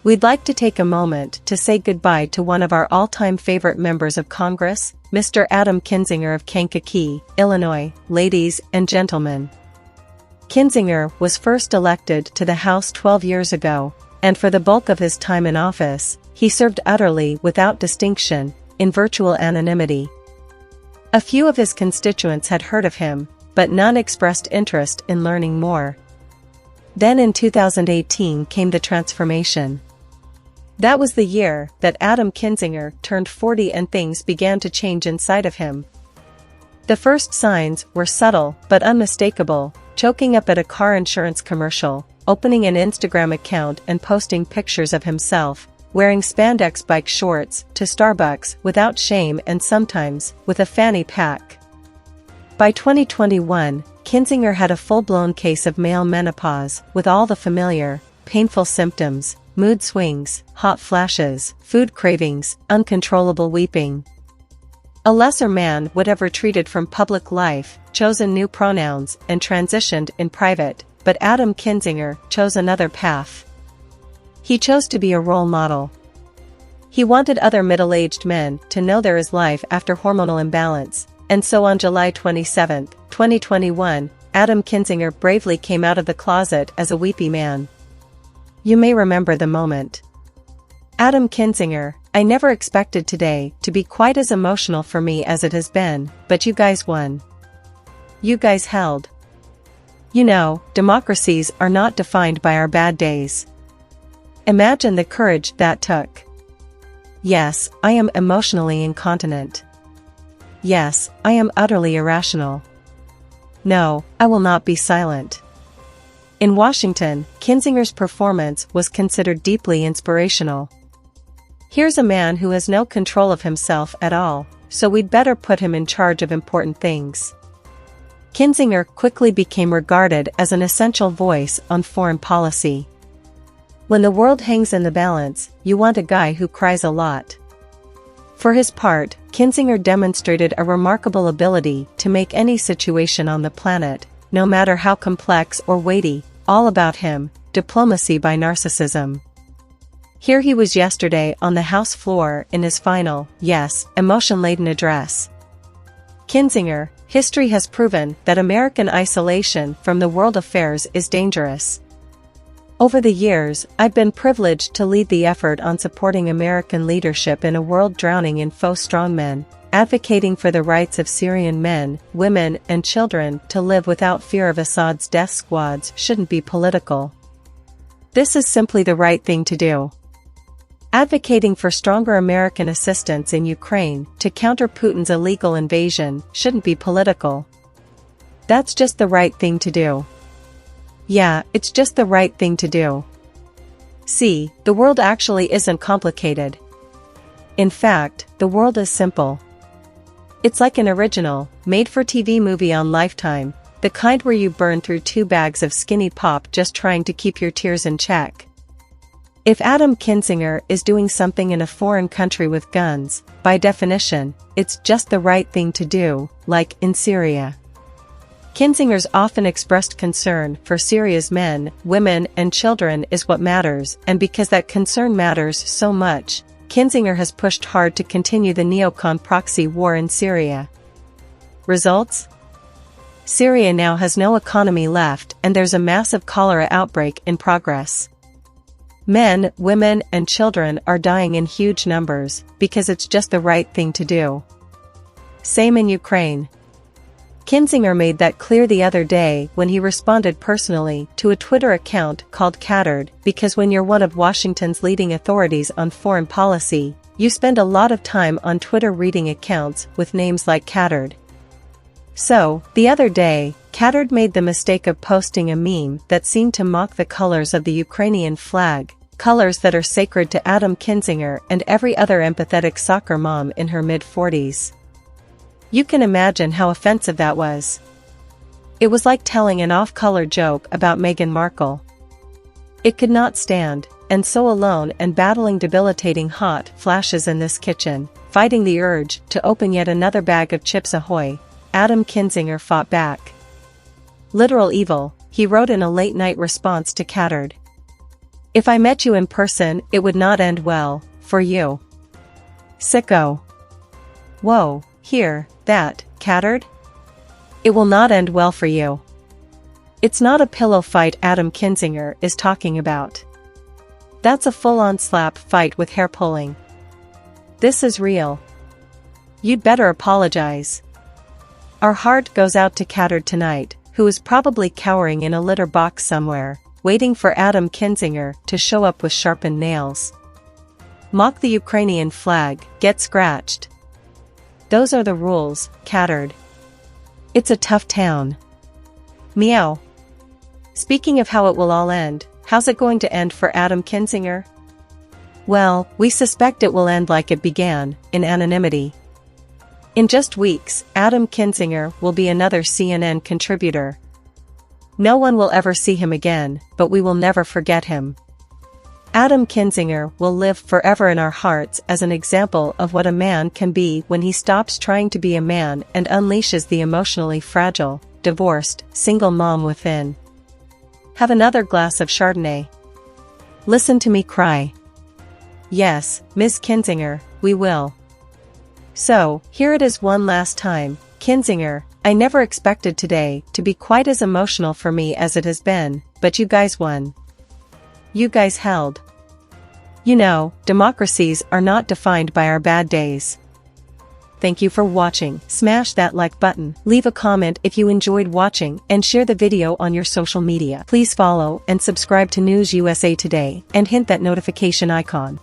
We'd like to take a moment to say goodbye to one of our all-time favorite members of Congress, Mr. Adam Kinzinger of Kankakee, Illinois. Ladies and gentlemen, Kinzinger was first elected to the House 12 years ago, and for the bulk of his time in office, he served utterly without distinction, in virtual anonymity. A few of his constituents had heard of him, but none expressed interest in learning more. Then in 2018 came the transformation. That was the year that Adam Kinzinger turned 40 and things began to change inside of him. The first signs were subtle but unmistakable: choking up at a car insurance commercial, opening an Instagram account and posting pictures of himself, wearing spandex bike shorts to Starbucks without shame and sometimes with a fanny pack. By 2021, Kinzinger had a full-blown case of male menopause with all the familiar, painful symptoms: mood swings, hot flashes, food cravings, uncontrollable weeping. A lesser man would have retreated from public life, chosen new pronouns, and transitioned in private, but Adam Kinzinger chose another path. He chose to be a role model. He wanted other middle-aged men to know there is life after hormonal imbalance, and so on July 27, 2021, Adam Kinzinger bravely came out of the closet as a weepy man. You may remember the moment. Adam Kinzinger: I never expected today to be quite as emotional for me as it has been, but you guys won. You guys held. You know, democracies are not defined by our bad days. Imagine the courage that took. Yes, I am emotionally incontinent. Yes, I am utterly irrational. No, I will not be silent. In Washington, Kinzinger's performance was considered deeply inspirational. Here's a man who has no control of himself at all, so we'd better put him in charge of important things. Kinzinger quickly became regarded as an essential voice on foreign policy. When the world hangs in the balance, you want a guy who cries a lot. For his part, Kinzinger demonstrated a remarkable ability to make any situation on the planet, no matter how complex or weighty, all about him: diplomacy by narcissism. Here he was yesterday on the House floor in his final, yes, emotion-laden address. Kinzinger: history has proven that American isolation from the world affairs is dangerous. Over the years, I've been privileged to lead the effort on supporting American leadership in a world drowning in faux strongmen, advocating for the rights of Syrian men, women, and children to live without fear of Assad's death squads shouldn't be political. This is simply the right thing to do. Advocating for stronger American assistance in Ukraine to counter Putin's illegal invasion shouldn't be political. That's just the right thing to do. Yeah, it's just the right thing to do. See, the world actually isn't complicated. In fact, the world is simple. It's like an original, made-for-TV movie on Lifetime, the kind where you burn through 2 bags of skinny pop just trying to keep your tears in check. If Adam Kinzinger is doing something in a foreign country with guns, by definition, it's just the right thing to do, like in Syria. Kinzinger's often expressed concern for Syria's men, women, and children is what matters, and because that concern matters so much, Kinzinger has pushed hard to continue the neocon proxy war in Syria. Results? Syria now has no economy left and there's a massive cholera outbreak in progress. Men, women, and children are dying in huge numbers because it's just the right thing to do. Same in Ukraine. Kinzinger made that clear the other day when he responded personally to a Twitter account called Cattered, because when you're one of Washington's leading authorities on foreign policy, you spend a lot of time on Twitter reading accounts with names like Cattered. So, the other day, Cattered made the mistake of posting a meme that seemed to mock the colors of the Ukrainian flag, colors that are sacred to Adam Kinzinger and every other empathetic soccer mom in her mid-40s. You can imagine how offensive that was. It was like telling an off-color joke about Meghan Markle. It could not stand, and so alone and battling debilitating hot flashes in this kitchen, fighting the urge to open yet another bag of Chips Ahoy, Adam Kinzinger fought back. Literal evil, he wrote in a late-night response to Cattered. If I met you in person, it would not end well, for you. Sicko. Whoa, here, that, cattered? It will not end well for you. It's not a pillow fight Adam Kinzinger is talking about. That's a full-on slap fight with hair pulling. This is real. You'd better apologize. Our heart goes out to Cattered tonight, who is probably cowering in a litter box somewhere, waiting for Adam Kinzinger to show up with sharpened nails. Mock the Ukrainian flag, get scratched. Those are the rules, Cattered. It's a tough town. Meow. Speaking of how it will all end, how's it going to end for Adam Kinzinger? Well, we suspect it will end like it began, in anonymity. In just weeks, Adam Kinzinger will be another CNN contributor. No one will ever see him again, but we will never forget him. Adam Kinzinger will live forever in our hearts as an example of what a man can be when he stops trying to be a man and unleashes the emotionally fragile, divorced, single mom within. Have another glass of Chardonnay. Listen to me cry. Yes, Ms. Kinzinger, we will. So, here it is one last time. Kinzinger, I never expected today to be quite as emotional for me as it has been, but you guys won. You guys held. You know, democracies are not defined by our bad days. Thank you for watching. Smash that like button, leave a comment if you enjoyed watching, and share the video on your social media. Please follow and subscribe to News USA Today, and hit that notification icon.